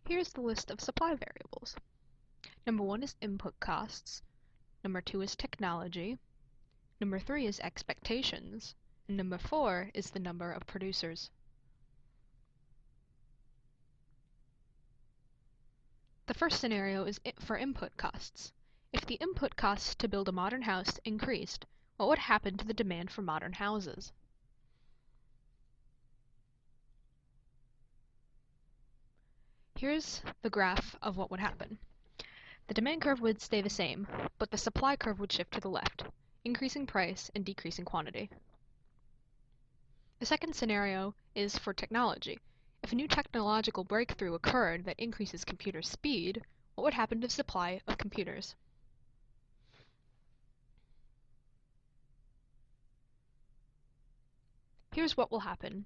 Here's the list of supply variables. Number 1 is input costs. Number 2 is technology. Number 3 is expectations. And number 4 is the number of producers. The first scenario is for input costs. If the input costs to build a modern house increased, what would happen to the demand for modern houses? Here's the graph of what would happen. The demand curve would stay the same, but the supply curve would shift to the left, increasing price and decreasing quantity. The second scenario is for technology. If a new technological breakthrough occurred that increases computer speed, what would happen to the supply of computers? Here's what will happen.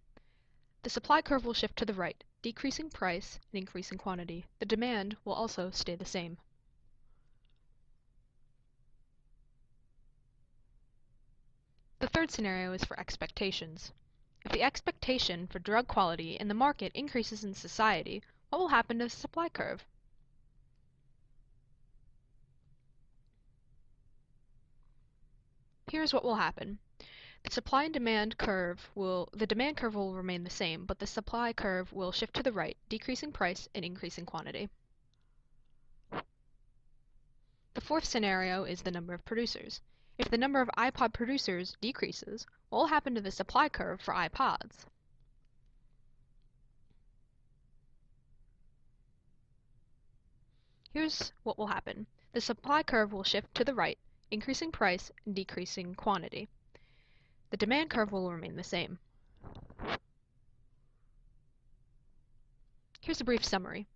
The supply curve will shift to the right, decreasing price and increasing quantity. The demand will also stay the same. The third scenario is for expectations. If the expectation for drug quality in the market increases in society, what will happen to the supply curve? Here's what will happen. The demand curve will remain the same, but the supply curve will shift to the right, decreasing price and increasing quantity. The fourth scenario is the number of producers. If the number of iPod producers decreases, what will happen to the supply curve for iPods? Here's what will happen. The supply curve will shift to the right, increasing price and decreasing quantity. The demand curve will remain the same. Here's a brief summary.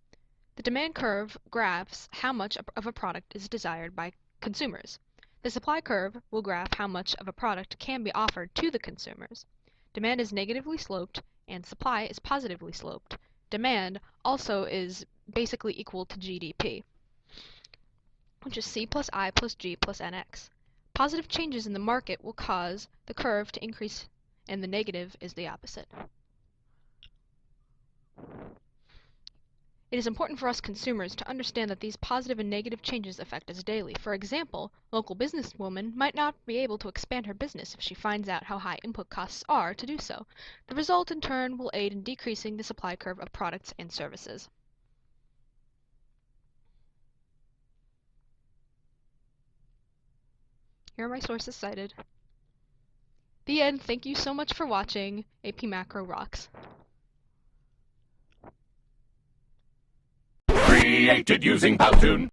The demand curve graphs how much of a product is desired by consumers. The supply curve will graph how much of a product can be offered to the consumers. Demand is negatively sloped and supply is positively sloped. Demand also is basically equal to GDP, which is C plus I plus G plus NX. Positive changes in the market will cause the curve to increase, and the negative is the opposite. It is important for us consumers to understand that these positive and negative changes affect us daily. For example, a local businesswoman might not be able to expand her business if she finds out how high input costs are to do so. The result, in turn, will aid in decreasing the supply curve of products and services. Here are my sources cited. The end. Thank you so much for watching. AP Macro rocks. Created using Powtoon.